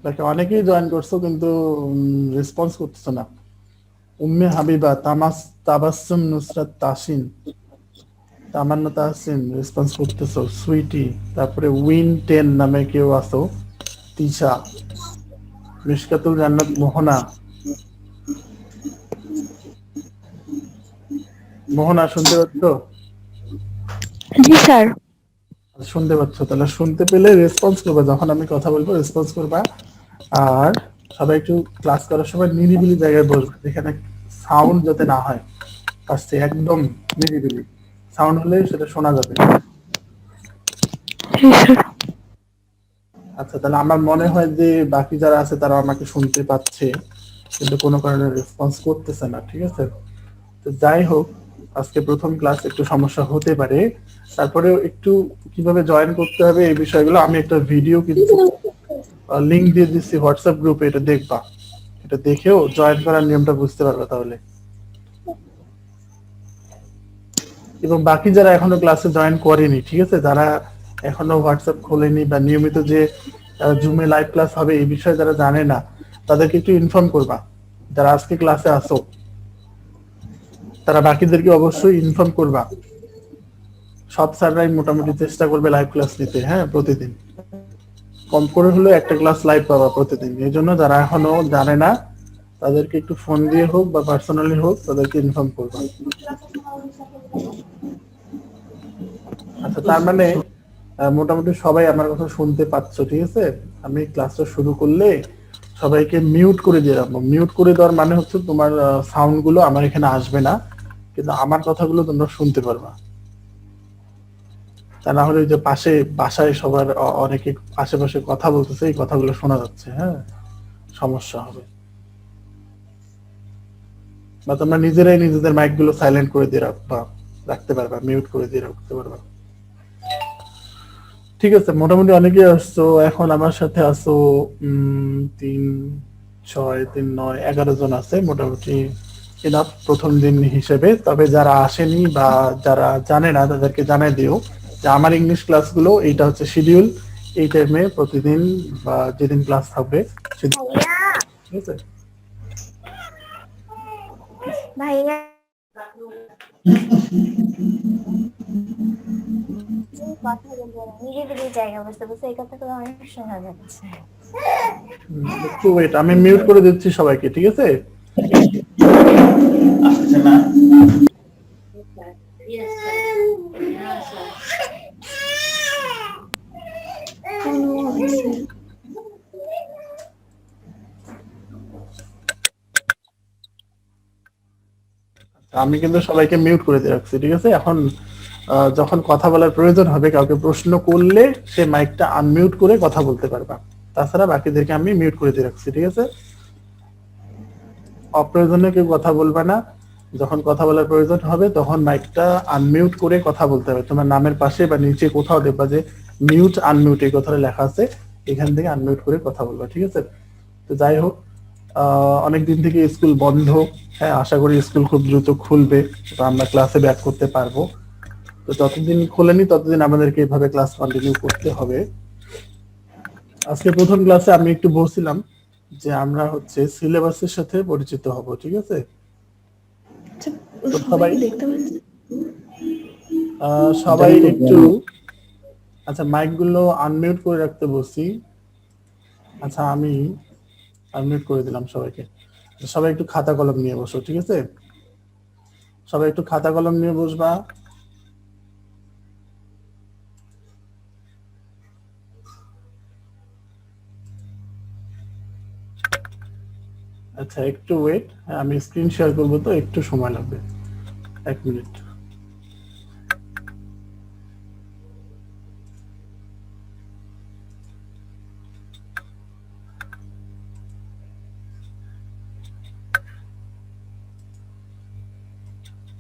দেখো অনেকেই জয়েন করছো কিন্তু রেসপন্স করতেছো না। উম্মে হাবিবা, তাবাসসুম, নুসরাত, তাসিন, তামান্না, তাহসিন রেসপন্স করতেছো, সুইটি, তারপরে উইন 10 নামে কেউ আছো, তিশা, মিশকাতুল জান্নাত, মোহনা। মোহনা শুনতে পাচ্ছ? জি স্যার। শুনতে পাচ্ছ, তাহলে শুনতে পেলে রেসপন্স করবা, যখন আমি কথা বলবো রেসপন্স করবা। আর সবাই একটু ক্লাস করার সময় নিরিবিলি জায়গায় বসবে, যেখানে সাউন্ড যাতে না হয়, আসছে একদম নিরিবিলি। সাউন্ড হলে সেটা শোনা যাবে। জি স্যার। আচ্ছা, তাহলে আমার মনে হয় যে বাকি যারা আছে তারা আমাকে শুনতে পাচ্ছে, কিন্তু কোনো কারণে রেসপন্স করতেছে না। ঠিক আছে, তো যাই হোক, আজকে প্রথম ক্লাস, একটু সমস্যা হতে পারে। তারপরেও একটু কিভাবে জয়েন করতে হবে এই বিষয়গুলো আমি একটা ভিডিও কিন্তু লিংক দিয়ে দিচ্ছি হোয়াটসঅ্যাপ গ্রুপে, এটা দেখবা। এটা দেখেও জয়েন করার নিয়মটা বুঝতে পারবে তাহলে। এবং বাকি যারা এখনো ক্লাসে জয়েন করেনি, ঠিক আছে, যারা এখনো হোয়াটসঅ্যাপ খোলেনি বা নিয়মিত যে জুমে লাইভ ক্লাস হবে এই বিষয়ে যারা জানে না, তাদেরকে একটু ইনফর্ম করবা। যারা আজকে ক্লাসে আসো তারা বাকিদেরকে অবশ্যই ইনফর্ম করবা। সব স্যাররাই মোটামুটি চেষ্টা করবে লাইভ ক্লাস নিতে, হ্যাঁ, প্রতিদিন কম করে হলেও একটা ক্লাস লাইভ পাবা প্রতিদিন। এই জন্য যারা এখনো জানে না তাদেরকে একটু ফোন দিয়ে হোক বা পার্সোনালি হোক তাদেরকে ইনফর্ম করবা। আচ্ছা, তার মানে মোটামুটি সবাই আমার কথা শুনতে পাচ্ছ, ঠিক আছে। আমি ক্লাসটা শুরু করলে সবাইকে মিউট করে দিয়ে রাখবো। মিউট করে দেওয়ার মানে হচ্ছে তোমার সাউন্ড গুলো আমার এখানে আসবে না, কিন্তু আমার কথাগুলো তোমরা শুনতে পারবা। তা না হলে ওই যে পাশে বাসায় সবার অনেকে আশেপাশে কথা বলতেছে, এই কথাগুলো শোনা যাচ্ছে, হ্যাঁ, সমস্যা হবে। বা তোমরা নিজেরাই নিজেদের মাইক গুলো সাইলেন্ট করে দিয়ে রাখবা, রাখতে পারবা, মিউট করে দিয়ে রাখতে পারবা। ঠিক আছে, মোটামুটি অনেকে আসছো। এখন আমার সাথে আসো 3, 6, 3, 9, 11 জন আছে মোটামুটি, এনাফ প্রথম দিন হিসেবে। তবে যারা আসেনি বা যারা জানে না তাদেরকে জানাই দিও যে আমার ইংলিশ ক্লাসগুলো এইটা হচ্ছে শিডিউল, এই টাইমে প্রতিদিন বা যেদিন ক্লাস থাকবে সেদিন, ঠিক আছে। ভাইয়া কথা বলবো না, নিরিবিলি জায়গা বুঝতে বুঝতে এই কথাগুলো অনেক শোনা যাচ্ছে। একটু ওয়েট, আমি মিউট করে দিচ্ছি সবাইকে, ঠিক আছে। আসছে না। আমি কিন্তু সবাইকে মিউট করে দিয়ে রাখছি, ঠিক আছে। এখন যখন কথা বলার প্রয়োজন হবে, কাউকে প্রশ্ন করলে সে মাইকটা আনমিউট করে কথা বলতে পারবা। তাছাড়া বাকিদেরকে আমি মিউট করে দিয়ে রাখছি, ঠিক আছে। অপ্রয়োজনে কেউ কথা বলবে না। যখন কথা বলার প্রয়োজন হবে তখন মাইকটা আনমিউট করে কথা বলতে হবে। তোমার নামের পাশে বা নিচে কোথাও দেখবা যে মিউট আনমিউট এই কথাটা লেখা আছে, এখান থেকে আনমিউট করে কথা বলবা, ঠিক আছে। তো যাই হোক, অনেক দিন থেকে স্কুল বন্ধ। হ্যাঁ, আশা করি স্কুল খুব দ্রুত খুলবে, তো আমরা ক্লাসে ব্যাক করতে পারবো। তো যতদিন খোলেনি ততদিন আমাদেরকে এভাবে ক্লাস কন্টিনিউ করতে হবে। আজকে প্রথম ক্লাসে আমি একটু বলছিলাম যে আমরা হচ্ছে সিলেবাসের সাথে পরিচিত হব, ঠিক আছে। আচ্ছা, তো সবাই সবাই কি দেখতে পাচ্ছে? সবাই একটু, আচ্ছা, মাইক গুলো আনমিউট করে রাখতে বলছি। আচ্ছা, আমি আনমিউট করে দিলাম সবাইকে। সবাই একটু খাতা কলম নিয়ে বসো, ঠিক আছে। সবাই একটু খাতা কলম নিয়ে বসবা। আচ্ছা, একটু ওয়েট, আমি স্ক্রিন শেয়ার করবো তো একটু সময় লাগবে, 1 মিনিট।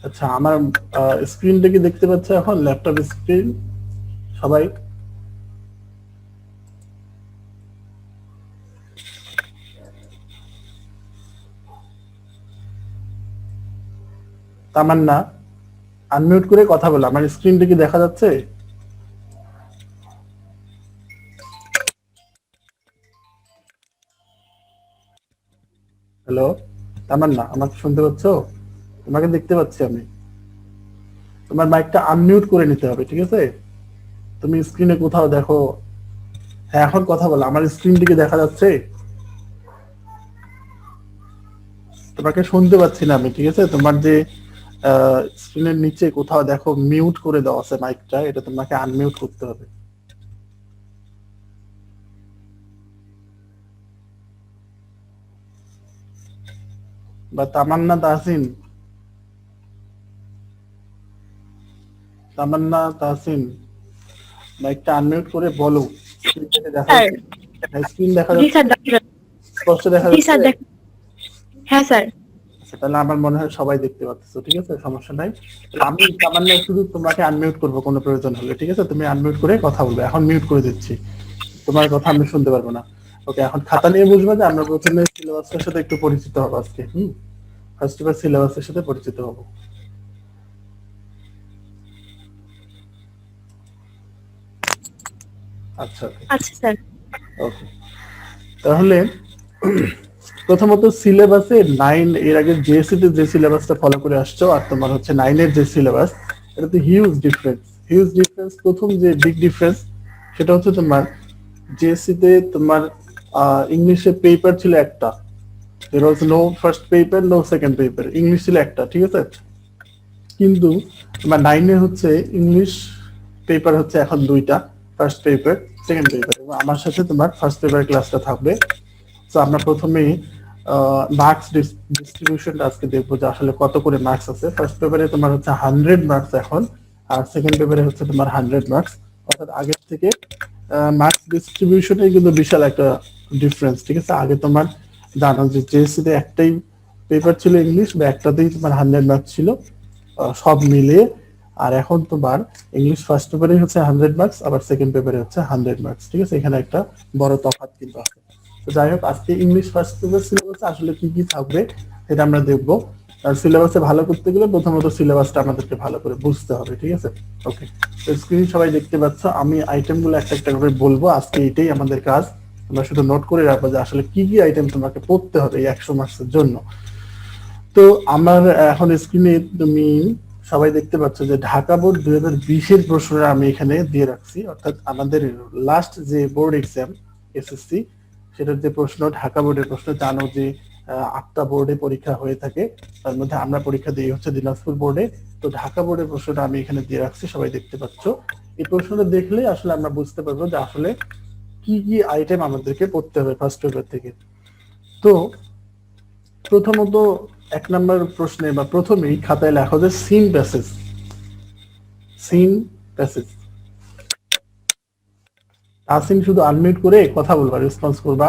আচ্ছা, আমার স্ক্রিনটা কি দেখতে পাচ্ছে এখন, ল্যাপটপ স্ক্রিন সবাই? তামান্না, আনমিউট করে কথা বলো, আমার স্ক্রিনটা কি দেখা যাচ্ছে? হ্যালো, তামান্না, আমাকে শুনতে পাচ্ছ? তোমাকে দেখতে পাচ্ছি আমি। তোমার মাইকটা আনমিউট করে নিতে হবে, ঠিক আছে? তুমি স্ক্রিনে কোথাও দেখো। হ্যাঁ, এখন কথা বলো। আমার স্ক্রিন দিকে দেখা যাচ্ছে? তোমাকে শুনতে পাচ্ছি না আমি, ঠিক আছে? তোমার যে স্ক্রিনের নিচে কোথাও দেখো মিউট করে দেওয়া আছে মাইকটা, এটা তোমাকে আনমিউট করতে হবে। বা তামান্না তাহসিন, তামান্না তাহসিন, মাইকটা আনমিউট করে বলো। স্ক্রিন থেকে দেখা স্যার। যাচ্ছে? হ্যাঁ, স্ক্রিন দেখা জি যাচ্ছে? স্যার, দেখা যাচ্ছে। স্পষ্ট দেখা জি যাচ্ছে? স্যার, হ্যাঁ স্যার। আচ্ছা, তাহলে আমার মনে হয় সবাই দেখতে পাচ্ছ, ঠিক আছে? সমস্যা নাই। তাহলে আমি তামান্না শুধু তোমাকে আনমিউট করবো কোনো প্রয়োজন হলে, ঠিক আছে? তুমি আনমিউট করে কথা বলবে। এখন মিউট করে দিচ্ছি, তোমার কথা আমি শুনতে পারবো না। ওকে, এখন খাতা নিয়ে বুঝবে যে আমরা প্রথমে সিলেবাসের সাথে একটু পরিচিত হবো আজকে। ফার্স্ট এবার সিলেবাসের সাথে পরিচিত হবো। আচ্ছা, আচ্ছা স্যার। ওকে। তাহলে প্রথমত সিলেবাসে 9 এর আগে জেএসসি তে যে সিলেবাসটা ফলো করে আসছো আর তোমার হচ্ছে 9 এর যে সিলেবাস, এটাতে হিউজ ডিফারেন্স। হিউজ ডিফারেন্স, প্রথম যে বিগ ডিফারেন্স সেটা হচ্ছে তোমার জেএসসি তে তোমার ইংলিশে পেপার ছিল একটা। there was no first paper no second paper, English ছিল একটা, ঠিক আছে? কিন্তু তোমার 9 এ হচ্ছে ইংলিশ পেপার হচ্ছে এখন দুইটা, ফার্স্ট পেপার, সেকেন্ড পেপার। এবং আমার সাথে তোমার ফার্স্ট পেপার ক্লাসটা থাকবে। তো আমরা প্রথমেই মার্কস ডিস্ট্রিবিউশনটা আজকে দেখবো যে আসলে কত করে মার্কস আছে। ফার্স্ট পেপারে তোমার হচ্ছে 100 মার্কস এখন, আর সেকেন্ড পেপারে হচ্ছে তোমার 100 মার্কস। অর্থাৎ আগের থেকে মার্কস ডিস্ট্রিবিউশনে কিন্তু বিশাল একটা ডিফারেন্স, ঠিক আছে? আগে তোমার জানো যে জেএসসি তে একটাই পেপার ছিল ইংলিশ, বা একটাতেই তোমার 100 মার্কস ছিল সব মিলিয়ে। আর এখন তোমার ইংলিশ ফার্স্ট পেপারে হচ্ছে 100 মার্কস, আবার সেকেন্ড পেপারে হচ্ছে 100 মার্কস, ঠিক আছে? এখানে একটা বড় তফাৎ কিন্তু আছে। তো যাই হোক, আজকে ইংলিশ ফার্স্ট পেপার সিলেবাসে আসলে কি কি থাকবে সেটা আমরা দেখবো। আর সিলেবাসে ভালো করতে গেলে প্রথমত সিলেবাসটা আমাদেরকে ভালো করে বুঝতে হবে, ঠিক আছে? ওকে, তো স্ক্রিন সবাই দেখতে পাচ্ছ। আমি আইটেমগুলো একটা একটা করে বলবো। আজকে এটাই আমাদের কাজ। তোমরা শুধু নোট করে রাখবো যে আসলে কি কি আইটেম তোমাকে পড়তে হবে এই 100 মার্কসের জন্য। তো আমার এখন স্ক্রিনে তুমি সবাই দেখতে পাচ্ছ যে ঢাকা বোর্ড 2020-এর প্রশ্নটা আমি এখানে দিয়ে রাখছি। অর্থাৎ আমাদের লাস্ট যে বোর্ড এক্সাম এসএসসি, সেটার যে প্রশ্ন, ঢাকা বোর্ডের প্রশ্ন। জানো যে 8টা বোর্ডে পরীক্ষা হয়ে থাকে, তার মধ্যে আমরা পরীক্ষা দিই হচ্ছে দিনাজপুর বোর্ডে। তো ঢাকা বোর্ডের প্রশ্নটা আমি এখানে দিয়ে রাখছি, সবাই দেখতে পাচ্ছ। এই প্রশ্নটা দেখলে আসলে আমরা বুঝতে পারবো যে আসলে কি কি আইটেম আমাদেরকে পড়তে হবে ফার্স্ট পেপার থেকে। তো প্রথমত 1 নম্বর প্রশ্নে বা প্রথমেই খাতায় লেখা যে সিন প্যাসেজ। Seen passage. আসিন শুধু আনমিউট করে কথা বলবা, রেসপন্স করবা।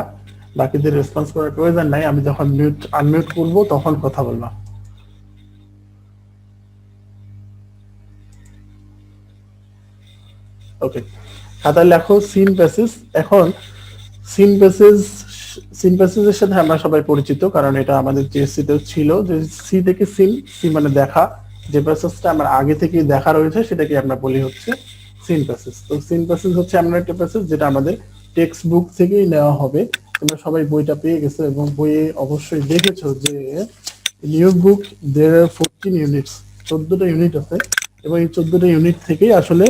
বাকিদের রেসপন্স করার প্রয়োজন নাই, আমি যখন আনমিউট করব তখন কথা বলবা। ওকে, খাতায় লেখো সিন প্যাসেজ। এখন সিন প্যাসেজ, সিন প্যাসেজের সাথে আমরা সবাই পরিচিত, কারণ এটা আমাদের জিএসসি তেও ছিল যে সি থেকে সিন। সি মানে দেখা, যে প্যাসেজটা আমার আগে থেকে দেখা রয়েছে সেটাকে আমরা বলি হচ্ছে সিন প্যাসেজ। তো সিন প্যাসেজ হচ্ছে এমন একটা প্যাসেজ যেটা আমাদের টেক্সট বুক থেকেই নেওয়া হবে। তোমরা সবাই বইটা পেয়ে গেছো এবং বইয়ে অবশ্যই দেখেছো যে নিউ বুক দেয়ার আর 14 ইউনিটস, 14টা ইউনিট আছে। এবং এই 14টা ইউনিট থেকেই আসলে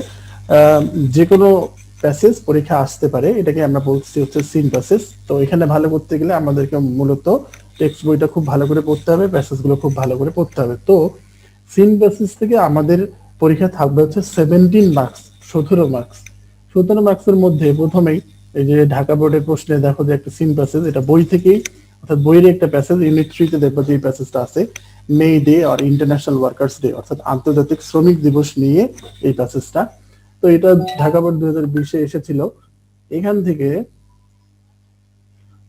যে কোনো প্যাসেজ পরীক্ষা আসতে পারে। এটাকে আমরা বলছি হচ্ছে সিন প্যাসেজ। তো এখানে ভালো করতে গেলে আমাদেরকে মূলত টেক্সট বইটা খুব ভালো করে পড়তে হবে, প্যাসেজ গুলো খুব ভালো করে পড়তে হবে। তো সিন প্যাসেজ থেকে আমাদের পরীক্ষা থাকবে হচ্ছে 17 মার্কস, 17 মার্কস। 17 মার্কসের মধ্যে প্রথমেই এই যে ঢাকা বোর্ডের প্রশ্নে দেখো যে একটা সিন প্যাসেজ, এটা বই থেকেই, অর্থাৎ বইয়ের একটা প্যাসেজ। ইউনিট 3 তে দেখবো যে এই প্যাসেজটা আছে, মে ডে আর ইন্টারন্যাশনাল ওয়ার্কার্স ডে, অর্থাৎ আন্তর্জাতিক শ্রমিক দিবস নিয়ে এই প্যাসেজটা। তো এটা ঢাকা বোর্ড 2020-এ এসেছিল। এখান থেকে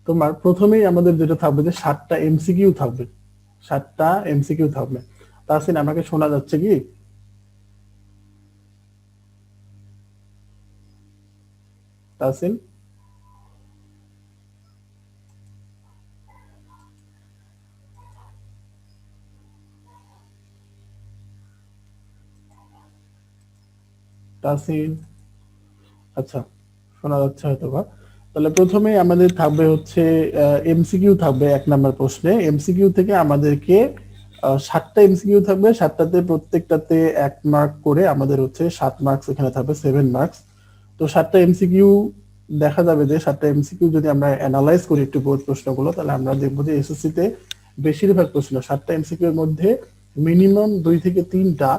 তোমার প্রথমেই আমাদের যেটা থাকবে যে 7টা এমসিকিউ থাকবে, 7টা এমসিকিউ থাকবে। তাহসিন, আমাকে শোনা যাচ্ছে কি? তাহসিন, তাহসিন, আচ্ছা, শোনা যাচ্ছে হয়তো বা। তাহলে প্রথমে আমাদের থাকবে হচ্ছে এমসিকিউ থাকবে 1 নম্বর প্রশ্নে। এমসিকিউ থেকে আমাদেরকে 7টা এমসিকিউ থাকবে, 7টাতে প্রত্যেকটাতে 1 মার্ক করে আমাদের হচ্ছে 7 মার্কস এখানে থাকবে 7 মার্কস। তো 7টা এমসিকিউ দেখা যাবে যে 7টা এমসিকিউ যদি আমরা অ্যানালাইজ করি একটু বোর্ড প্রশ্নগুলো, তাহলে আমরা দেখবো যে এসএসসি তে বেশিরভাগ প্রশ্ন 7টা এমসিকিউ এর মধ্যে মিনিমাম 2 থেকে 3টা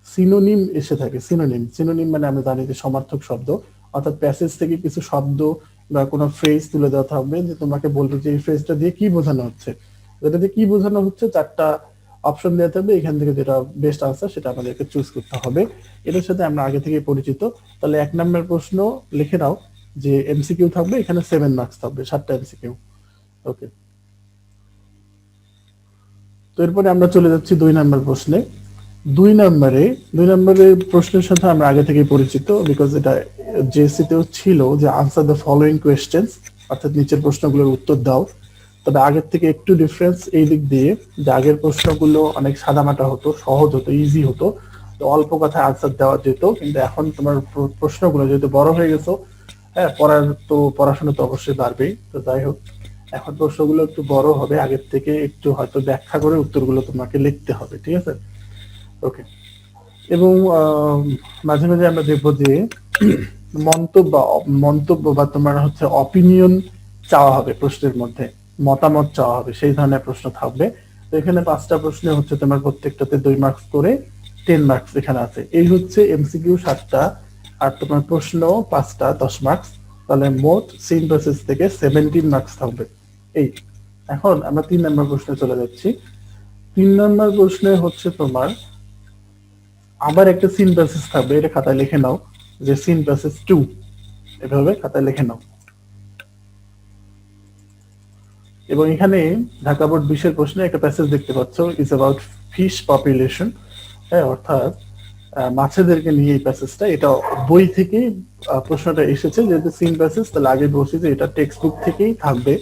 সিনোনিম এসে থাকে। সিনোনিম, সিনোনিম মানে আমরা জানি যে সমার্থক শব্দ, অর্থাৎ প্যাসেজ থেকে কিছু শব্দ বা কোনো ফ্রেজ তুলে দেওয়া থাকবে যে তোমাকে বলবে যে এই ফ্রেজটা দিয়ে কি বোঝানো হচ্ছে। যেটা দিয়ে কি বোঝানো হচ্ছে 4টা অপশন দেওয়া থাকবে, এখান থেকে যেটা বেস্ট আনসার সেটা আমাদেরকে চুজ করতে হবে। এটার সাথে আমরা আগে থেকে পরিচিত। তাহলে 1 নম্বর প্রশ্ন লিখে নাও যে এমসিকিউ থাকবে এখানে 7 মার্কস থাকবে, 7টা এমসিকিউ। ওকে, তো এরপরে আমরা চলে যাচ্ছি 2 নম্বর প্রশ্নে। 2 নম্বরের প্রশ্নের সাথে আমরা আগে থেকে পরিচিত, বিকজ এটা জেএসসি তেও ছিল যে আনসার দ্য ফলোইং কোয়েশ্চেন্স, অর্থাৎ নিচের প্রশ্নগুলোর উত্তর দাও। তবে আগের থেকে একটু ডিফারেন্স এই দিক দিয়ে যে আগের প্রশ্নগুলো অনেক সাদামাটা হতো, সহজ হতো, ইজি হতো, তো অল্প কথায় আনসার দেওয়া যেত। কিন্তু এখন তোমার প্রশ্নগুলো যেহেতু বড় হয়ে গেছো, হ্যাঁ পড়াশোনা তো অবশ্যই বাড়বেই। তো যাই হোক, এখন প্রশ্নগুলো একটু বড় হবে, আগের থেকে একটু হয়তো ব্যাখ্যা করে উত্তরগুলো তোমাকে লিখতে হবে, ঠিক আছে? ওকে, এবং মাঝে মাঝে আমরা দেখবো যে মন্তব্য বা তোমার হচ্ছে অপিনিয়ন চাওয়া হবে প্রশ্নের মধ্যে, মতামত চাওয়া হবে, সেই ধরনের প্রশ্ন থাকবে। তো এখানে 5টা প্রশ্ন হচ্ছে তোমার প্রত্যেকটাতে 2 মার্কস করে 10 মার্কস এখানে আছে। এই হচ্ছে এমসিকিউ 7টা, আর তোমার প্রশ্ন 5টা 10 মার্কস। তাহলে মোট সিন প্রসেস থেকে 17 মার্কস থাকবে। এই এখন আমরা 3 নম্বর প্রশ্নে চলে যাচ্ছি। 3 নম্বর প্রশ্নে হচ্ছে তোমার আবার একটা সিন প্রসেস থাকবে, এটা খাতায় লিখে নাও যে সিন প্রসেস 2, এভাবে খাতায় লিখে নাও। এবং এখানে ঢাকা বোর্ড 20-এর প্রশ্নে একটা প্যাসেজ দেখতে পাচ্ছ, ইজ অ্যাবাউট ফিশ পপুলেশন। হ্যাঁ, অর্থাৎ মাছেদেরকে নিয়ে এই প্যাসেজটা, এটা বই থেকে প্রশ্নটা এসেছে, যেহেতু সিন প্যাসেজ তাহলে আগে বলছি যে এটা টেক্সট বুক থেকেই থাকবে।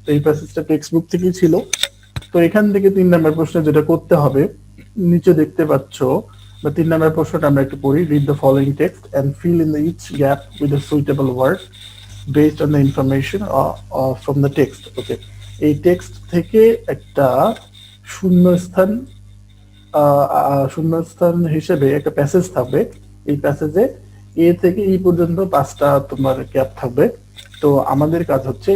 তো এই প্যাসেজটা টেক্সট বুক থেকেই ছিল। তো এখান থেকে 3 নম্বর প্রশ্ন যেটা করতে হবে, নিচে দেখতে পাচ্ছ বা 3 নম্বর প্রশ্নটা আমরা একটু পড়ি। Read the following text and fill in the each gap with the suitable word based on the information from the text. Okay, এই টেক্সট থেকে একটা শূন্যস্থান শূন্যস্থান হিসেবে একটা প্যাসেজ থাকবে। এই প্যাসেজে এ থেকে ই পর্যন্ত 5টা তোমার গ্যাপ থাকবে। তো আমাদের কাজ হচ্ছে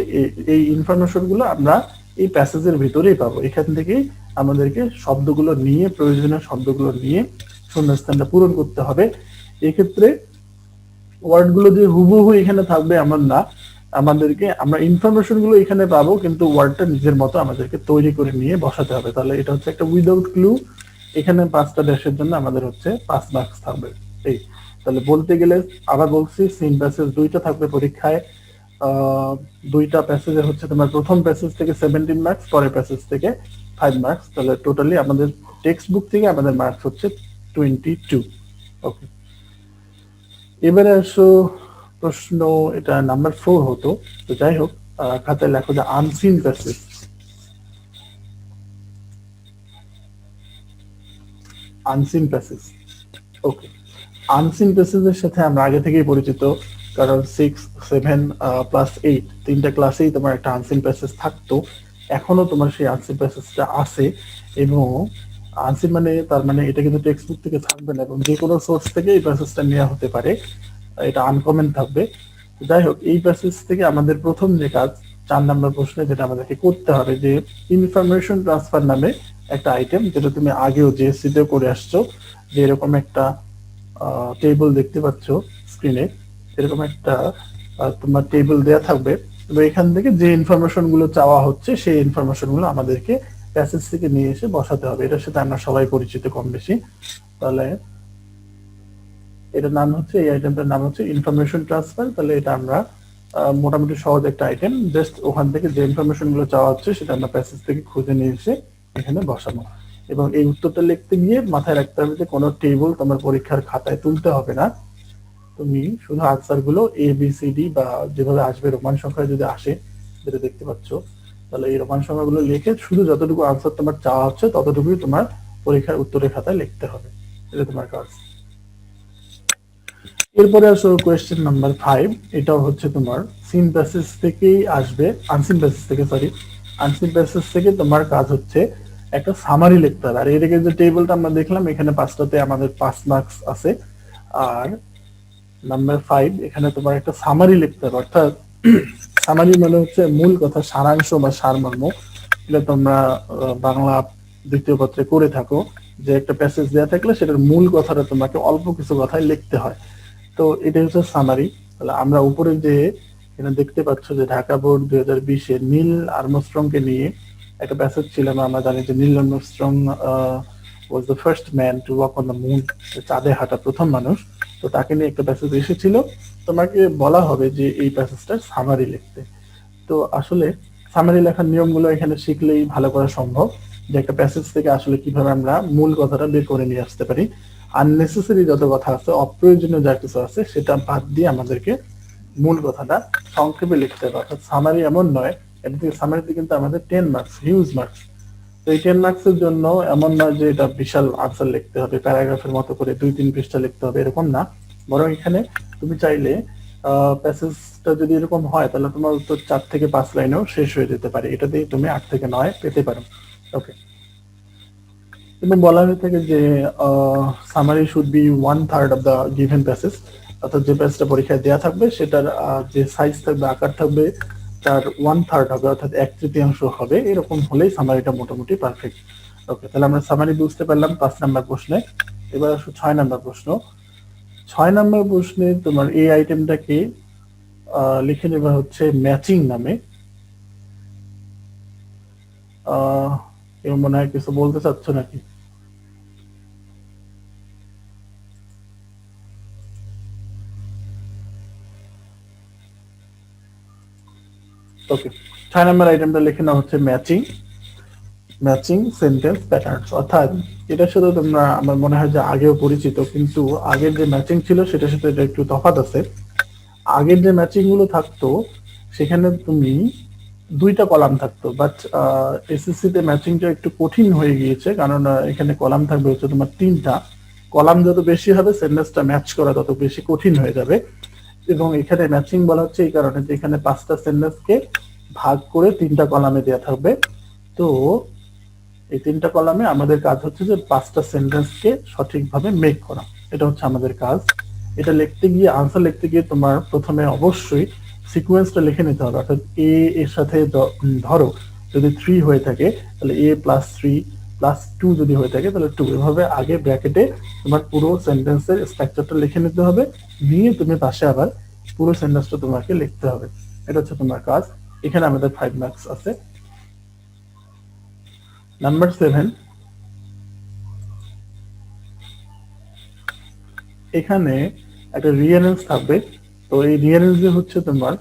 এই ইনফরমেশন গুলো আমরা এই প্যাসেজের ভিতরেই পাবো। এখান থেকেই আমাদেরকে শব্দগুলো নিয়ে, প্রয়োজনীয় শব্দগুলো নিয়ে শূন্যস্থানটা পূরণ করতে হবে। এক্ষেত্রে ওয়ার্ড গুলো যে হুবহু এখানে থাকবে এমন না, আমাদেরকে আমরা ইনফরমেশন গুলো এখানে পাবো, কিন্তু ওয়ার্ডটা নিজের মতো আমাদেরকে তৈরি করে নিয়ে বসাতে হবে। তাহলে এটা হচ্ছে একটা উইদাউট ক্লু। এখানে 5টা ড্যাশের জন্য আমাদের হচ্ছে 5 মার্কস থাকবে। এই তাহলে বলতে গেলে আবার বলছি, সিন প্যাসেজ 2টা থাকবে পরীক্ষায়। 2টা প্যাসেজে হচ্ছে তোমার প্রথম প্যাসেজ থেকে 17 মার্কস, পরের প্যাসেজ থেকে 5 মার্কস। তাহলে টোটালি আমাদের টেক্সট বুক থেকে আমাদের মার্কস হচ্ছে 22। ওকে, এবারে আসো প্রশ্ন, এটা নাম্বার 4 হতো। তো যাই হোক, খাতায় লেখো যে আনসিন প্যাসেজ। আনসিন প্যাসেজ, ওকে, আনসিন প্যাসেজের সাথে আমরা আগে থেকেই পরিচিত, কারণ 6, 7 প্লাস 8 3টা ক্লাসেই তোমার একটা আনসিন প্যাসেজ থাকতো। এখনো তোমার সেই আনসিন প্যাসেজটা আছে। এবং আনসিন মানে তার মানে এটা কিন্তু টেক্সট বুক থেকে থাকবে না, এবং যে কোনো সোর্স থেকে এই প্যাসেজটা নেওয়া হতে পারে, এটা আনকমন থাকবে। যাই হোক, এই প্যাসেজ থেকে আমাদের প্রথম যে কাজ 4 নম্বর প্রশ্নে যেটা আমাদেরকে করতে হবে, যে ইনফরমেশন ট্রান্সফার নামে একটা আইটেম, যেটা তুমি আগেও জেএসসি তেও করে আসছো, যে এরকম একটা টেবিল দেখতে পাচ্ছ স্ক্রিনে, এরকম একটা তোমার টেবিল দেয়া থাকবে। এবং এখান থেকে যে ইনফরমেশন গুলো চাওয়া হচ্ছে সেই ইনফরমেশন গুলো আমাদেরকে প্যাসেজ থেকে নিয়ে এসে বসাতে হবে। এটার সাথে আমরা সবাই পরিচিত কম বেশি। তাহলে এটার নাম হচ্ছে, এই আইটেমটার নাম হচ্ছে ইনফরমেশন ট্রান্সফার। তাহলে এটা আমরা মোটামুটি সহজ একটা আইটেম, জাস্ট ওখান থেকে যে ইনফরমেশন গুলো চাওয়া হচ্ছে সেটা আমরা প্যাসেজ থেকে খুঁজে নিয়ে এসে এখানে বসানো। এবং এই উত্তরটা লিখতে গিয়ে মাথায় রাখতে হবে যে কোনো টেবিল তোমার পরীক্ষার খাতায় তুলতে হবে না, তুমি শুধু আনসার গুলো এ বি সি ডি বা যেভাবে আসবে রোমান সংখ্যায় যদি আসে, যেটা দেখতে পাচ্ছ, তাহলে এই রোমান সংখ্যাগুলো লিখে শুধু যতটুকু আনসার তোমার চাওয়া হচ্ছে ততটুকুই তোমার পরীক্ষার উত্তরের খাতায় লিখতে হবে। এটা তোমার কাজ। এরপরে আসো কোয়েশ্চেন নাম্বার 5। এটাও হচ্ছে তোমার সিন প্যাসেজ থেকেই আসবে, আনসিন প্যাসেজ থেকে, সরি, আনসিন প্যাসেজ থেকে তোমার কাজ হচ্ছে একটা সামারি লিখতে হবে। আর এদিকে যে টেবিলটা আমরা দেখলাম, এখানে 5টাতে আমাদের 5 মার্কস আছে। আর নাম্বার 5, এখানে তোমার একটা সামারি লিখতে হবে, অর্থাৎ সামারি মানে হচ্ছে মূল কথা, সারাংশ বা সারমর্ম। এটা তোমরা বাংলা দ্বিতীয় পত্রে করে থাকো, যে একটা প্যাসেজ দেওয়া থাকলে সেটার মূল কথাটা তোমাকে অল্প কিছু কথায় লিখতে হয়। তো এটা হচ্ছে সামারি। তাহলে আমরা উপরে যে এখানে দেখতে পাচ্ছ যে ঢাকা বোর্ড 2020-এ নীল আর্মস্ট্রংকে নিয়ে একটা প্যাসেজ ছিল। আমরা জানি যে Neil Armstrong was the first man to walk on the moon, চাঁদে হাঁটা প্রথম মানুষ। তো তাকে নিয়ে একটা প্যাসেজ এসেছিল, তোমাকে বলা হবে যে এই প্যাসেজটার সামারি লিখতে। তো আসলে সামারি লেখার নিয়মগুলো এখানে শিখলেই ভালো করা সম্ভব, যে একটা প্যাসেজ থেকে আসলে কিভাবে আমরা মূল কথাটা বের করে নিয়ে আসতে পারি। আননেসেসারি যত কথা আছে, অপ্রয়োজনীয় যা কিছু আছে, সেটা বাদ দিয়ে আমাদেরকে মূল কথাটা সংক্ষেপে লিখতে হবে। অর্থাৎ সামারি এমন নয়, এটা থেকে সামারিতে কিন্তু আমাদের 10 মার্কস, হিউজ মার্কস। তো এই 10 মার্কসের জন্য এমন নয় যে এটা বিশাল আনসার লিখতে হবে, প্যারাগ্রাফের মতো করে 2-3 পৃষ্ঠা লিখতে হবে, এরকম না। বরং এখানে তুমি চাইলে প্যাসেজটা যদি এরকম হয়, তাহলে তোমার উত্তর 4 থেকে 5 লাইনেও শেষ হয়ে যেতে পারে। এটা দিয়ে তুমি 8 থেকে 9 পেতে পারো। ওকে। এবং বলা হয়ে থাকে যে summary should be 1/3 of the given passage, অর্থাৎ যে প্যাসেজটা পরীক্ষায় দেওয়া থাকবে সেটার যে সাইজ থাকবে, আকার থাকবে, তার 1/3 হবে, অর্থাৎ 1/3 হবে। এরকম হলেই সামারিটা মোটামুটি পারফেক্ট। ওকে, তাহলে আমরা সামারি বুঝতে পারলাম 5 নাম্বার প্রশ্নে। এবার আসো 6 নাম্বার প্রশ্ন। 6 নাম্বার প্রশ্নে তোমার এই আইটেমটাকে লিখে নেওয়া হচ্ছে ম্যাচিং নামে। কেউ মনে হয় কিছু বলতে চাচ্ছ নাকি? ওকে, 6 নাম্বার আইটেমটা লিখে নেওয়া হচ্ছে ম্যাচিং, ম্যাচিং সেন্টেন্স প্যাটার্নস। অর্থাৎ এটার সাথে তোমরা, আমার মনে হয় যে আগেও পরিচিত, কিন্তু আগের যে ম্যাচিং ছিল সেটার সাথে এটা একটু তফাৎ আছে। আগের যে ম্যাচিং গুলো থাকতো, সেখানে তুমি 2টা কলাম থাকতো, বাট এসএসসি তে ম্যাচিংটা একটু কঠিন হয়ে গিয়েছে, কারণ এখানে কলাম থাকবে হচ্ছে তোমার 3টা। কলাম যত বেশি হবে, সেন্টেন্সটা ম্যাচ করা তত বেশি কঠিন হয়ে যাবে। এবং এখানে ম্যাচিং বলা হচ্ছে এই কারণে যে এখানে 5টা সেন্টেন্সকে ভাগ করে 3টা কলামে দেওয়া থাকবে। তো এই 3টা কলামে আমাদের কাজ হচ্ছে যে 5টা সেন্টেন্সকে সঠিকভাবে মেক করা, এটা হচ্ছে আমাদের কাজ। এটা লিখতে গিয়ে, আনসার লিখতে গিয়ে তোমার প্রথমে অবশ্যই সিকোয়েন্সটা লিখে নিতে হবে। অর্থাৎ এ এর সাথে ধরো যদি 3 হয়ে থাকে, তাহলে এ প্লাস 3 প্লাস 2 যদি হয়ে থাকে, তাহলে 2, এভাবে আগে ব্র্যাকেটে তোমার পুরো সেন্টেন্সের স্ট্রাকচারটা লিখে নিতে হবে, নিয়ে তুমি পাশে আবার পুরো সেন্টেন্সটা তোমাকে লিখতে হবে। এটা হচ্ছে তোমার কাজ। এখানে আমাদের 5 মার্কস আছে। নাম্বার 7, এখানে একটা রিয়ারেন্স থাকবে। তো এই রিয়ারেন্স হচ্ছে তোমার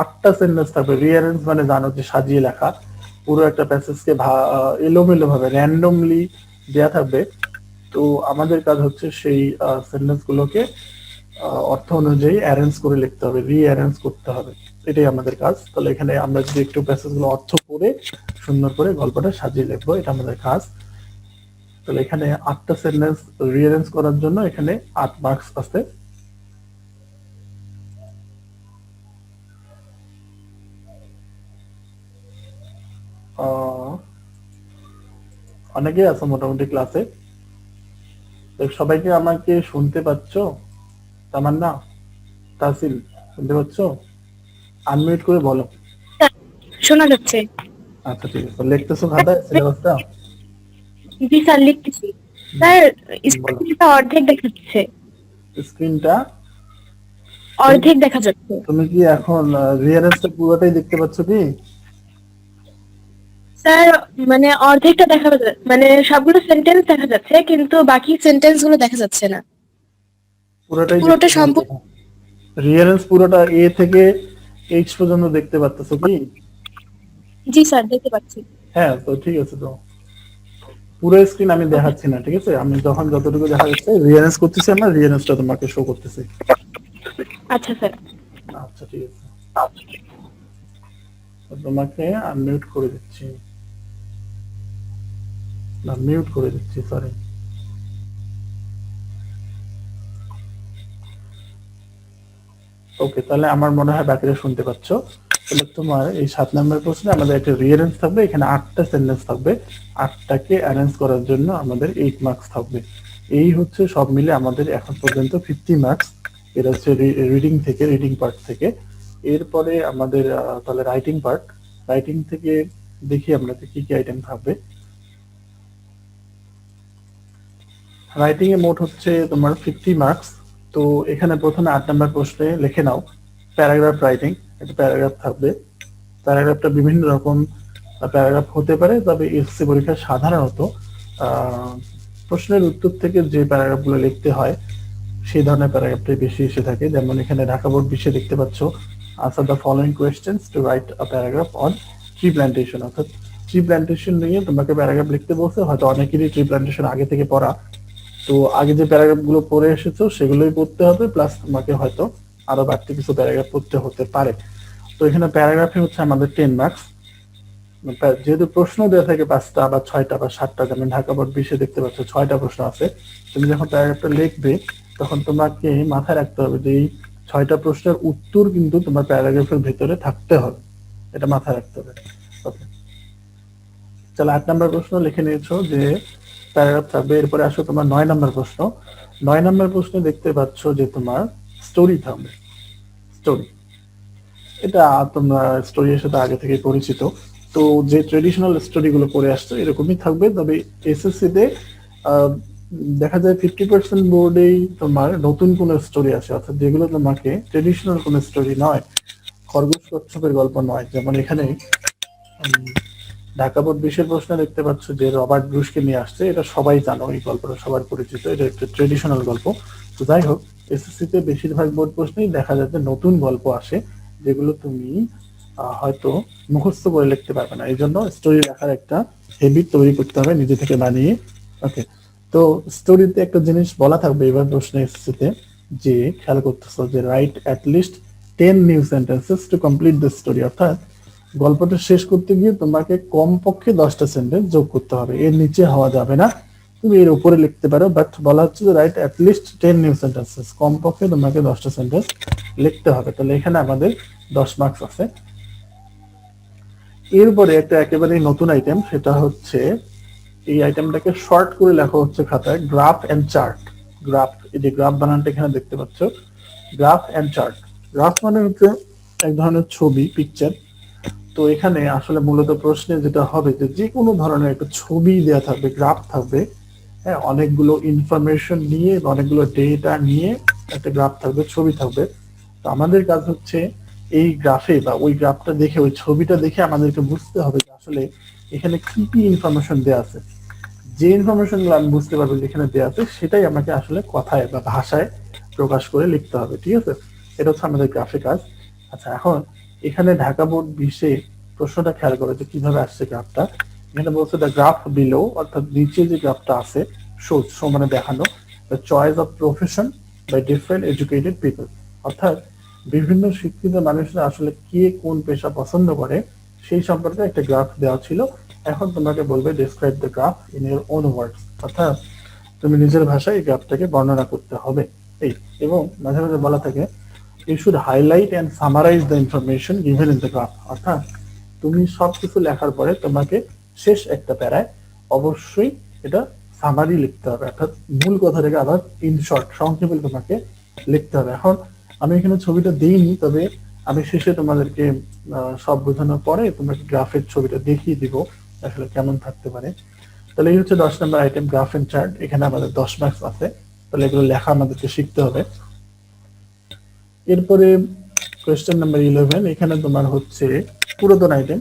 8টা সেন্টেন্স থাকবে। রিয়ারেন্স মানে জানো যে সাজিয়ে লেখা, পুরো একটা প্যাসেজকে এলোমেলো ভাবে র্যান্ডমলি দেয়া থাকবে। তো আমাদের কাজ হচ্ছে সেই সেন্টেন্স গুলোকে অর্থ অনুযায়ী অ্যারেঞ্জ করে লিখতে হবে, রিঅ্যারেঞ্জ করতে হবে। এটাই আমাদের কাজ। তাহলে এখানে আমরা যদি একটু প্যাসেজ গুলো অর্থ করে সুন্দর করে গল্পটা সাজিয়ে লিখবো, এটা আমাদের কাজ। তাহলে এখানে 8টা সেন্টেন্স রিঅ্যারেঞ্জ করার জন্য এখানে 8 মার্কস আছে। অনেকেই আছে মোটামুটি ক্লাসে। তো সবাইকে আমাকে শুনতে পাচ্ছ? তামান্না, তাসিল, শুনতে পাচ্ছ? আনমিউট করে বলো। শোনা যাচ্ছে। আচ্ছা ঠিক আছে, লিখতেছো খাতায় সিলেবাসটা? জি স্যার, লিখতেছি। স্যার, বলো। স্ক্রিনটা অর্ধেক দেখাচ্ছে, স্ক্রিনটা তুমি অর্ধেক দেখা যাচ্ছে। তুমি কি এখন রিয়ারেন্সটা পুরোটাই দেখতে পাচ্ছ কি? স্যার, মানে অর্ধেকটা দেখা যাচ্ছে, মানে সবগুলো সেন্টেন্স দেখা যাচ্ছে, কিন্তু বাকি সেন্টেন্স গুলো দেখা যাচ্ছে না। পুরোটাই দেখতে পুরোটা পাচ্ছ? সম্পূর্ণ। রিয়ারেন্স পুরোটা এ থেকে এইচ পর্যন্ত দেখতে পাচ্ছ কি? জি স্যার, দেখতে পাচ্ছি। হ্যাঁ, তো ঠিক আছে। তো পুরো স্ক্রিন আমি ওকে। দেখাচ্ছি না, ঠিক আছে? আমি যখন যতটুকু দেখা যাচ্ছে রিয়ারেন্স করতেছি, আমরা রিয়ারেন্সটা তোমাকে শো করতেছি। আচ্ছা স্যার। আচ্ছা ঠিক আছে, তো তোমাকে আনমিউট করে দিচ্ছি, না মিউট করে দিচ্ছি, সরি। ওকে, তাহলে আমার মনে হয় বাকিরা শুনতে পাচ্ছ। তাহলে তোমার এই 7 নম্বর প্রশ্নে আমাদের একটা রিঅ্যারেঞ্জ থাকবে, এখানে 8টা সেন্টেন্স থাকবে, 8টাকে অ্যারেঞ্জ করার জন্য আমাদের 8 মার্কস থাকবে। এই হচ্ছে সব মিলে আমাদের এখন পর্যন্ত 50 মার্কস। এটা হচ্ছে রিডিং থেকে, রিডিং পার্ট থেকে। এরপরে আমাদের তাহলে রাইটিং পার্ট, রাইটিং থেকে দেখি আমরা কি কি আইটেম থাকবে। রাইটিং এ মোট হচ্ছে তোমার 50 মার্কস। তো এখানে প্রথমে 8 নম্বর প্রশ্নে লিখে নাও প্যারাগ্রাফ রাইটিং, একটা প্যারাগ্রাফ থাকবে। প্যারাগ্রাফটা বিভিন্ন রকম প্যারাগ্রাফ হতে পারে, তবে এসএসসি পরীক্ষায় সাধারণত প্রশ্নের উত্তর থেকে যে প্যারাগ্রাফগুলো লিখতে হয় সেই ধরনের প্যারাগ্রাফটাই বেশি এসে থাকে। যেমন এখানে ঢাকা বোর্ড 20-এ দেখতে পাচ্ছ, answer the following questions to write a paragraph on tree plantation. অর্থাৎ ট্রি প্ল্যান্টেশন নিয়ে তোমাকে প্যারাগ্রাফ লিখতে বলছে। হয়তো অনেকেরই ট্রি প্ল্যান্টেশন আগে থেকে পড়া, তো আগে যে প্যারাগ্রাফ গুলো পড়ে এসেছো সেগুলোই পড়তে হবে, প্লাস তোমাকে হয়তো আরো বাড়তি কিছু প্যারাগ্রাফ পড়তে হতে পারে। তো এখানে প্যারাগ্রাফে হচ্ছে আমাদের 10 মার্কস। যেহেতু প্রশ্ন দেওয়া থাকে 5টা বা 6টা বা 7টা, যেমন ঢাকা বোর্ড 20-এ দেখতে পাচ্ছ 6টা প্রশ্ন আছে। তুমি যখন প্যারাগ্রাফটা লিখবে তখন তোমাকে মাথায় রাখতে হবে যে এই 6টা প্রশ্নের উত্তর কিন্তু তোমার প্যারাগ্রাফের ভিতরে থাকতে হবে, এটা মাথায় রাখতে হবে। ওকে, চলো 8 নম্বর প্রশ্ন লিখে নিয়েছো যে প্যারাগ্রাফ থাকবে। এরপরে আসো তোমার 9 নম্বর প্রশ্ন। 9 নম্বর প্রশ্নে দেখতে পাচ্ছ যে তোমার স্টোরি থাকবে। স্টোরি, এটা তোমরা স্টোরির সাথে আগে থেকে পরিচিত। তো যে ট্রেডিশনাল স্টোরি গুলো পড়ে আসছে এরকমই থাকবে, তবে এসএসসি তে দেখা যায় 50% বোর্ডেই তোমার নতুন কোন স্টোরি আছে, অর্থাৎ যেগুলো তোমাকে ট্রেডিশনাল কোন স্টোরি নয়, খরগোশ কচ্ছপের গল্প নয়। যেমন এখানে ঢাকা বোর্ড 20-এর প্রশ্নে দেখতে পাচ্ছ যে রবার্ট ব্রুসকে নিয়ে আসছে, এটা সবাই জানো, এই গল্পটা সবার পরিচিত, এটা একটা ট্রেডিশনাল গল্প। তো যাই হোক, এসএসসি তে বেশিরভাগ বোর্ড প্রশ্নেই দেখা যায় যে নতুন গল্প আসে, যেগুলো তুমি হয়তো মুখস্থ করে লিখতে পারবে না। এই জন্য স্টোরি লেখার একটা হেবিট তৈরি করতে হবে নিজে থেকে বানিয়ে। ওকে, তো স্টোরিতে একটা জিনিস বলা থাকবে এবার প্রশ্নে এসএসসি তে, যে খেয়াল করতেছো যে right at least 10 new sentences to complete the story. অর্থাৎ গল্পটা শেষ করতে গিয়ে তোমাকে কমপক্ষে 10টা সেন্টেন্স যোগ করতে হবে, এর নিচে হওয়া যাবে না। তুমি এর উপরে লিখতে পারো, বাট বলা হচ্ছে যে right at least 10 new sentences, কমপক্ষে তোমাকে 10টা সেন্টেন্স লিখতে হবে। তাহলে এখানে আমাদের 10 মার্কস আছে। এরপরে একটা একেবারে নতুন আইটেম, সেটা হচ্ছে এই আইটেমটাকে শর্ট করে লেখা হচ্ছে খাতায়, গ্রাফ এন্ড চার্ট। গ্রাফ, এই যে গ্রাফ বানানটা এখানে দেখতে পাচ্ছ, গ্রাফ এন্ড চার্ট। গ্রাফ মানে হচ্ছে এক ধরনের ছবি, পিকচার। তো এখানে আসলে মূলত প্রশ্নে যেটা হবে যে যে কোনো ধরনের একটা ছবি দেওয়া থাকবে, গ্রাফ থাকবে, হ্যাঁ, অনেকগুলো ইনফরমেশন নিয়ে বা অনেকগুলো ডেটা নিয়ে একটা গ্রাফ থাকবে, ছবি থাকবে। তো আমাদের কাজ হচ্ছে এই গ্রাফে বা ওই গ্রাফটা দেখে, ওই ছবিটা দেখে আমাদেরকে বুঝতে হবে যে আসলে এখানে কি কি ইনফরমেশন দেওয়া আছে। যে ইনফরমেশন গুলো আমি বুঝতে পারবো যেখানে দেওয়া আছে, সেটাই আমাকে আসলে কথায় বা ভাষায় প্রকাশ করে লিখতে হবে। ঠিক আছে, এটা হচ্ছে আমাদের গ্রাফে কাজ। আচ্ছা, এখন এখানে ঢাকা বোর্ড 20-এ প্রশ্নটা খেয়াল করো যে কিভাবে আসছে গ্রাফটা। এখানে বলছে দ্য গ্রাফ বিলো, অর্থাৎ নিচে যে গ্রাফটা আছে, শো মানে দেখানো, the choice of profession by different educated people. অর্থাৎ বিভিন্ন শিক্ষিত মানুষরা আসলে কে কোন পেশা পছন্দ করে সেই সম্পর্কে একটা গ্রাফ দেওয়া ছিল। এখন তোমাকে বলবে describe the graph in your own words, অর্থাৎ তুমি নিজের ভাষায় এই গ্রাফটাকে বর্ণনা করতে হবে। এই, এবং মাঝে মাঝে বলা থাকে you should highlight and summarise the information given in the graph. অর্থাৎ তুমি সবকিছু লেখার পরে তোমাকে শেষ একটা প্যারায় অবশ্যই এটা সামারি লিখতে হবে, অর্থাৎ মূল কথাটাকে আবার ইন শর্ট, সংক্ষেপে তোমাকে লিখতে হবে। এখন আমি এখানে ছবিটা দিইনি, তবে আমি শেষে তোমাদেরকে সব বোঝানোর পরে তোমাকে গ্রাফের ছবিটা দেখিয়ে দিব আসলে কেমন থাকতে পারে। তাহলে এই হচ্ছে 10 নম্বর আইটেম, গ্রাফ এন্ড চার্ট। এখানে আমাদের 10 মার্কস আছে, তাহলে এগুলো লেখা আমাদেরকে শিখতে হবে। এরপরে কোয়েশ্চেন নাম্বার 11, এখানে তোমার হচ্ছে পুরাতন আইটেম,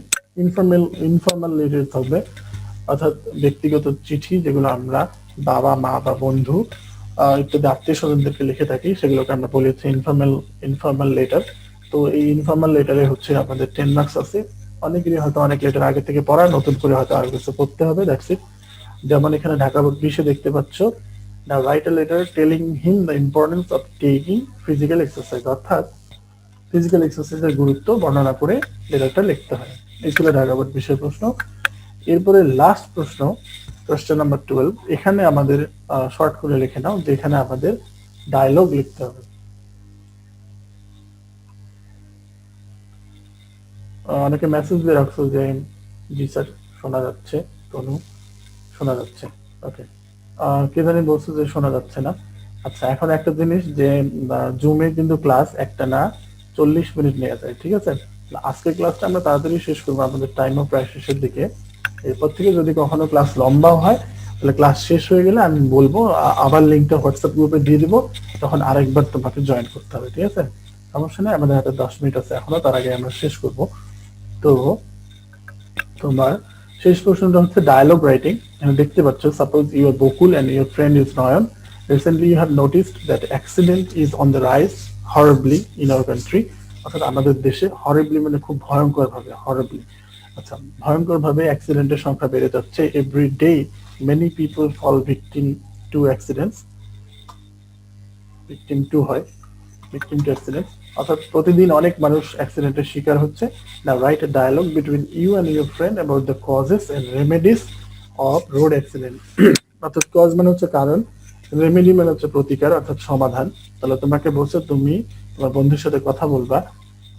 ইনফর্মাল লেটার থাকবে, অর্থাৎ ব্যক্তিগত চিঠি, যেগুলো আমরা বাবা মা বা বন্ধু ইত্যাদি আত্মীয় স্বজনদেরকে লিখে থাকি, সেগুলোকে আমরা বলি হচ্ছে ইনফর্মাল লেটার। তো এই ইনফর্মাল লেটারে হচ্ছে আমাদের 10 মার্কস আছে। অনেকেরই হয়তো অনেক লেটার আগে থেকে পড়া, নতুন করে হয়তো আর কিছু পড়তে হবে, দ্যাটস ইট। যেমন এখানে ঢাকা বোর্ড 20-এ দেখতে পাচ্ছ, now write a letter telling him the importance of taking physical exercise, অর্থাৎ ফিজিক্যাল এক্সারসাইজের গুরুত্ব বর্ণনা করে লেটারটা লিখতে হয়। এই ছিল ঢাকা বোর্ড 20-এর প্রশ্ন। এরপরে লাস্ট প্রশ্ন, কোয়েশ্চেন নাম্বার 12, এখানে আমাদের শর্ট করে লিখে নাও যে এখানে আমাদের ডায়লগ লিখতে হবে। অনেকে মেসেজ দিয়ে রাখছো যে জি স্যার শোনা যাচ্ছে, তনু শোনা যাচ্ছে। ওকে, কে জানি বলছো যে শোনা যাচ্ছে না। আচ্ছা, এখন একটা জিনিস যে জুমে কিন্তু ক্লাস একটা না 40 মিনিট নেওয়া যায়, ঠিক আছে? আজকের ক্লাসটা আমরা তাড়াতাড়ি শেষ করবো, আমাদের টাইমও প্রায় শেষের দিকে। এরপর থেকে যদি কখনো ক্লাস লম্বাও হয় তাহলে ক্লাস শেষ হয়ে গেলে আমি বলবো আবার লিঙ্কটা হোয়াটসঅ্যাপ গ্রুপে দিয়ে দিব, তখন আরেকবার তোমাকে জয়েন করতে হবে, ঠিক আছে? সমস্যা নেই, আমাদের হাতে 10 মিনিট আছে এখনো, তার আগে আমরা শেষ করব। তো তোমার শেষ প্রশ্নটা হচ্ছে ডায়ালগ রাইটিং। দেখতে পাচ্ছ, suppose you are Bakul and your friend is Nayan, recently you have noticed that accident is on the rise horribly in our country. অর্থাৎ আমাদের দেশে হরিবলি মানে খুব ভয়ঙ্কর ভাবে, হরিবলি। আচ্ছা, ভয়ঙ্কর ভাবে অ্যাক্সিডেন্টের সংখ্যা বেড়ে যাচ্ছে। Every day many people fall victim to accidents, victim to হয়, ভিকটিম টু অ্যাক্সিডেন্ট, অর্থাৎ প্রতিদিন অনেক মানুষ অ্যাক্সিডেন্টের শিকার হচ্ছে। Now write a dialogue between you and your friend about the causes and remedies of road accident. অর্থাৎ কজ মানে হচ্ছে কারণ, রেমেডি মানে হচ্ছে প্রতিকার অর্থাৎ সমাধান। তাহলে তোমাকে বলছে তুমি তোমার বন্ধুর সাথে কথা বলবা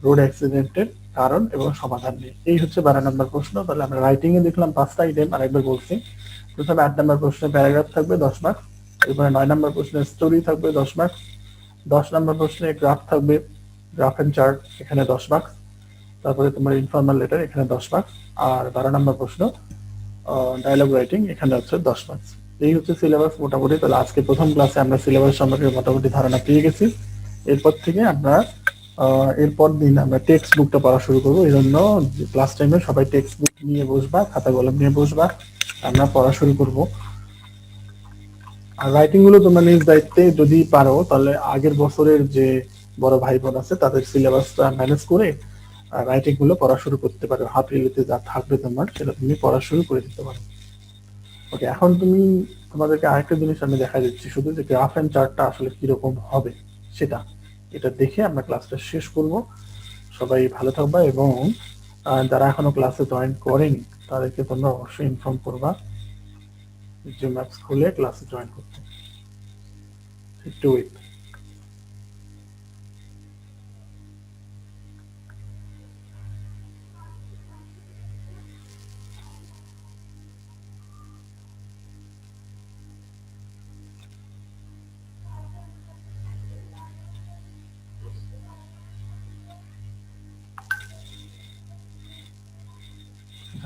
রোড অ্যাক্সিডেন্টের কারণ এবং সমাধান নিয়ে। এই হচ্ছে 12 নম্বর প্রশ্ন। তাহলে আমরা রাইটিং এ দেখলাম 5টা আইটেম, আরেকবার বলছি। প্রথমে 8 নম্বর প্রশ্নে প্যারাগ্রাফ থাকবে 10 মার্কস, এরপরে 9 নম্বর প্রশ্নে স্টোরি থাকবে 10 মার্কস, 10 নম্বর প্রশ্নে গ্রাফ থাকবে, গ্রাফ এন্ড চার্ট, এখানে 10 মার্কস, তারপরে তোমার ইনফর্মাল লেটার, এখানে 10 মার্কস, আর 12 নম্বর প্রশ্ন ডায়লগ রাইটিং, এখানে হচ্ছে 10 মার্কস। এই হচ্ছে সিলেবাস মোটামুটি। তাহলে আজকে প্রথম ক্লাসে আমরা সিলেবাস সম্পর্কে মোটামুটি ধারণা পেয়ে গেছি। এরপর থেকে আমরা এরপর দিন আমরা টেক্সট বুকটা পড়া শুরু করবো। এই জন্য ক্লাস টাইমে সবাই টেক্সট বুক নিয়ে বসবা, খাতা কলম নিয়ে বসবা, আমরা পড়া শুরু করবো। আর রাইটিং গুলো তোমরা নিজ দায়িত্বে যদি পারো, তাহলে আগের বছরের যে বড় ভাই বোন আছে তাদের সিলেবাসটা ম্যানেজ করে রাইটিং গুলো পড়া শুরু করতে পারো। হাফ ইয়ারলিতে যা থাকবে তোমার সেটা তুমি পড়া শুরু করে দিতে পারো। ওকে, এখন তুমি তোমাদেরকে আরেকটা জিনিস আমি দেখা দিচ্ছি, শুধু যে গ্রাফ এন্ড চার্টটা আসলে কিরকম হবে সেটা, এটা দেখে আমরা ক্লাসটা শেষ করব। সবাই ভালো থাকবা, এবং যারা এখনো ক্লাসে জয়েন করেনি তাদেরকে তোমরা অবশ্যই ইনফর্ম করবা যে ম্যাপস খুলে ক্লাসে জয়েন করতে। একটু ওয়েট।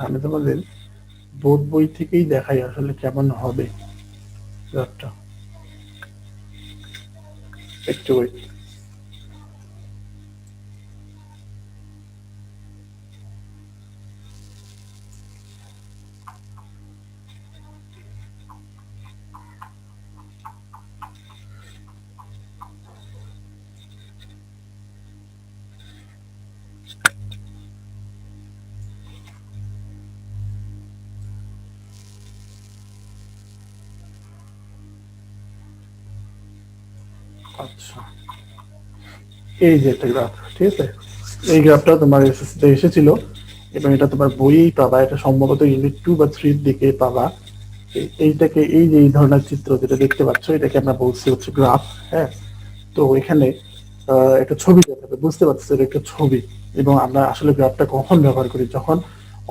আমি তোমাদের বোর্ড বই থেকেই দেখাই আসলে কেমন হবে গ্রাফটা। একটু ওয়েট। আচ্ছা, এই যে একটা গ্রাফ, ঠিক আছে? এই গ্রাফটা তোমার এসএসসিতে এসেছিল এবং এটা তোমার বইয়েই পাবা। এটা সম্ভবত ইউনিট 2 বা 3 দিকে পাবা। এইটাকে, এই যে এই ধরনের চিত্র যেটা দেখতে পাচ্ছ, এটাকে আমরা বলছি হচ্ছে গ্রাফ। হ্যাঁ, তো এখানে একটা ছবি দেখাবে, বুঝতে পারছো এটা একটা ছবি। এবং আমরা আসলে গ্রাফটা কখন ব্যবহার করি? যখন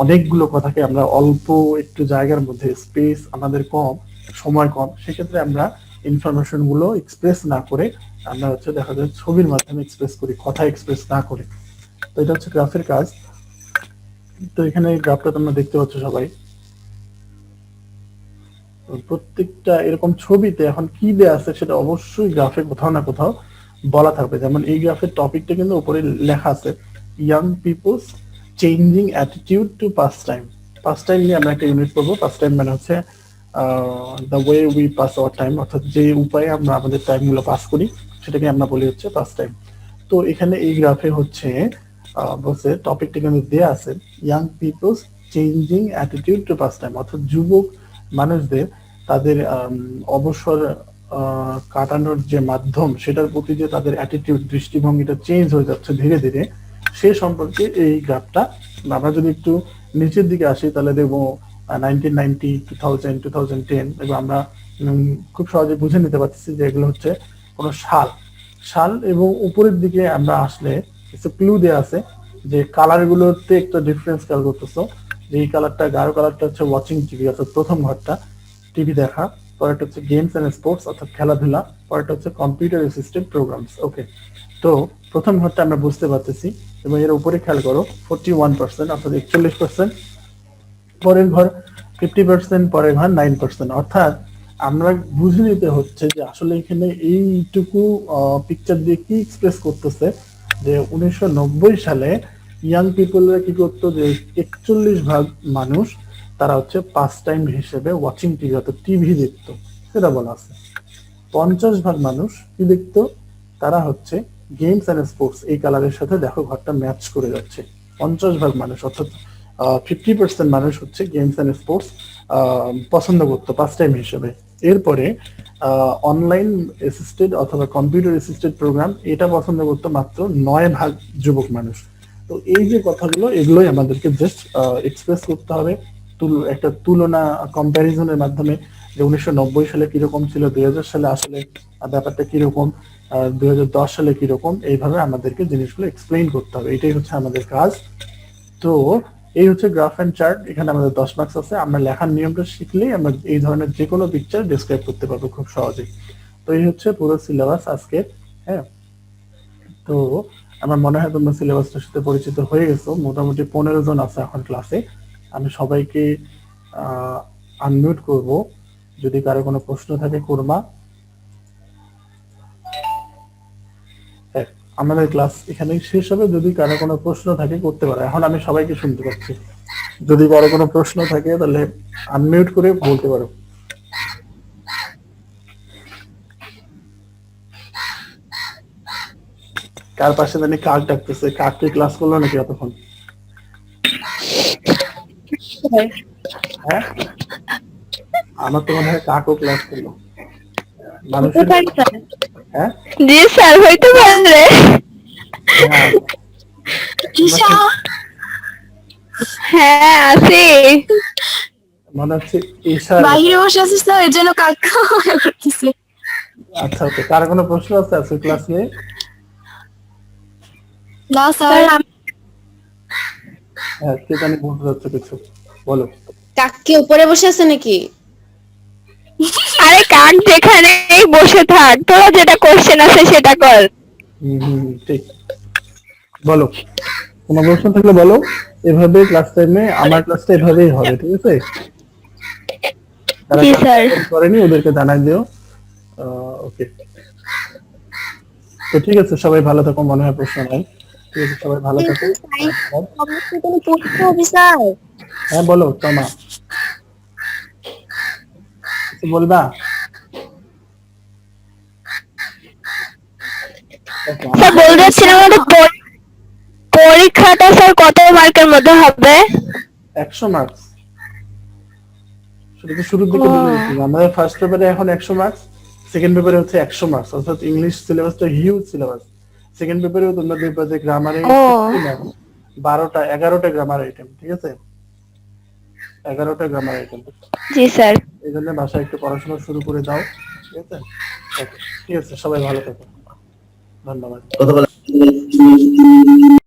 অনেকগুলো কথাকে আমরা অল্প একটু জায়গার মধ্যে, স্পেস আমাদের কম, সময় কম, সেক্ষেত্রে আমরা ইনফরমেশন গুলো এক্সপ্রেস না করে আমরা হচ্ছে দেখা যায় ছবির মাধ্যমে এক্সপ্রেস করি, কথা এক্সপ্রেস না করে। তো এটা হচ্ছে গ্রাফের কাজ। তো এখানে এই গ্রাফটা তোমরা দেখতে পাচ্ছ সবাই। তো প্রত্যেকটা এরকম ছবিতে এখন কি দেয়া আছে সেটা অবশ্যই গ্রাফে কোথাও না কোথাও বলা থাকবে। যেমন এই গ্রাফের টপিকটা কিন্তু উপরে লেখা আছে, young people's changing attitude to pass time. Pass time নিয়ে আমরা একটা ইউনিট পড়বো। পাস টাইম মানে হচ্ছে the way we pass our time, অর্থাৎ যে উপায়ে আমরা আমাদের টাইম গুলো পাস করি সেটাকে আমরা বলি হচ্ছে পাস টাইম। তো এখানে এই গ্রাফে হচ্ছে বলছে টপিকটা কিন্তু দেয়া আছে, young people's changing attitude to pass time, অর্থাৎ যুবক মানুষদের তাদের অবসর কাটানোর যে মাধ্যম সেটার প্রতি যে তাদের অ্যাটিটিউড, দৃষ্টিভঙ্গিটা চেঞ্জ হয়ে যাচ্ছে ধীরে ধীরে, সে সম্পর্কে এই গ্রাফটা। আমরা যদি একটু নিচের দিকে আসি তাহলে দেখবো 1990, 2000, 2010, এবং আমরা খুব সহজে বুঝে নিতে পারছি যে এগুলো হচ্ছে কোনো সাল। সাল এবং উপরের দিকে আমরা আসলে কিছু ক্লু দেওয়া আছে যে কালার গুলোতে একটা ডিফারেন্স খেয়াল করতেছো, যে এই কালারটা গাঢ় কালারটা হচ্ছে ওয়াচিং টিভি অর্থাৎ প্রথম ঘরটা টিভি দেখা, পরেরটা হচ্ছে গেমস এন্ড স্পোর্টস অর্থাৎ খেলাধুলা, পরেরটা হচ্ছে কম্পিউটার অ্যাসিস্টেড প্রোগ্রামস। ওকে, তো প্রথম ঘরটা আমরা বুঝতে পারতেছি এবং এর উপরে খেয়াল করো 41% অর্থাৎ 41%, পরের ঘর 50%, পরের ঘর 9%। অর্থাৎ আমরা বুঝে নিতে হচ্ছে যে আসলে এখানে এইটুকু পিকচার দিয়ে কি এক্সপ্রেস করতেছে, যে 1990 সালে ইয়াং পিপলরা কি করতো, যে 41% মানুষ তারা হচ্ছে পাস টাইম হিসেবে ওয়াচিং টিভি অর্থাৎ টিভি দেখতো, সেটা বলা আছে। 50% মানুষ কি দেখতো, তারা হচ্ছে গেমস এন্ড স্পোর্টস, এই কালারের সাথে দেখো ঘরটা ম্যাচ করে যাচ্ছে। 50% মানুষ অর্থাৎ 50% মানুষ হচ্ছে গেমস এন্ড স্পোর্টস পছন্দ করতো পাস টাইম হিসেবে। এরপরে অনলাইন অ্যাসিস্টেড অথবা কম্পিউটার অ্যাসিস্টেড প্রোগ্রাম এটা পছন্দ করতো মাত্র 9% যুবক মানুষ। তো এই যে কথাগুলো এগুলোই আমাদেরকে জাস্ট এক্সপ্রেস করতে হবে একটা তুলনা কম্প্যারিজনের মাধ্যমে, যে 1990 সালে কিরকম ছিল, 2000 সালে আসলে ব্যাপারটা কিরকম, 2010 সালে কিরকম, এইভাবে আমাদেরকে জিনিসগুলো এক্সপ্লেইন করতে হবে, এটাই হচ্ছে আমাদের কাজ। তো এই হচ্ছে গ্রাফ এন্ড চার্ট, এখানে আমাদের 10 মার্কস আছে। আমরা লেখার নিয়মটা শিখলেই আমরা এই ধরনের যে কোনো পিকচার ডেসক্রাইব করতে পারবো খুব সহজেই। তো এই হচ্ছে পুরো সিলেবাস আজকে। হ্যাঁ, তো আমার মনে হয় তোমরা সিলেবাসটার সাথে পরিচিত হয়ে গেছো। মোটামুটি 15 জন আছে এখন ক্লাসে। আমি সবাইকে আনমিউট করব, যদি কারো কোনো প্রশ্ন থাকে করবা। হ্যাঁ, আমাদের ক্লাস এখানেই শেষ হবে, যদি কারো কোনো প্রশ্ন থাকে করতে পারো। এখন আমি সবাইকে শুনতে পাচ্ছি, যদি কারো কোনো প্রশ্ন থাকে তাহলে আনমিউট করে বলতে পারো। কার পাশে জানি কাক ডাকতেছে, কাককে ক্লাস করলো নাকি এতক্ষণ? হ্যাঁ, আমার তো মনে হয় কাকও ক্লাস করলো মানুষের। হ্যাঁ জি স্যার, হইতে পারে। হ্যাঁ, ঈশা, হ্যাঁ আছি। মনে হচ্ছে ঈশা। বাইরে বসে আছিস তো, এর জন্য কাকা করতেছে। আচ্ছা, ওকে, কার কোনো প্রশ্ন আছে আজকে ক্লাস নিয়ে? না স্যার। হ্যাঁ, কে জানি বলতে যাচ্ছে কিছু, বলো। কাক কি উপরে বসে আছে নাকি? আরে কাক যেখানেই বসে থাক, তোরা যেটা কোশ্চেন আছে সেটা কর। ঠিক, বলো, কোনো প্রশ্ন থাকলে বলো। এভাবে ক্লাস টাইমে আমার ক্লাসটা এভাবেই হবে, ঠিক আছে? যারা জি স্যার। class করেনি ওদেরকে জানাই দিও। ওকে, তো ঠিক আছে, সবাই ভালো থাকো। মনে হয় প্রশ্ন নাই, ঠিক আছে, সবাই ভালো থাকো। অবশ্যই কোনো পরীক্ষা হবে স্যার? হ্যাঁ বলো তোমা, কিছু বলবা? স্যার বলতে চাচ্ছিলাম আমাদের পরীক্ষাটা স্যার কত মার্কের মধ্যে হবে? 100 মার্কস। সেটা তো শুরুর দিকে বলে দিয়েছি, আমাদের ফার্স্ট পেপারে এখন 100 মার্কস, সেকেন্ড পেপারে হচ্ছে 100 মার্কস। অর্থাৎ ইংলিশ সিলেবাসটা হিউজ সিলেবাস। সেকেন্ড পেপারেও তোমরা দেখবে যে গ্রামারে 11টা গ্রামার আইটেম, ঠিক আছে? 11টা গ্রামার আইটেম। জি স্যার। এই জন্য বাসায় একটু পড়াশোনা শুরু করে দাও, ঠিক আছে? Okay, ঠিক আছে, সবাই ভালো থাকো, ধন্যবাদ।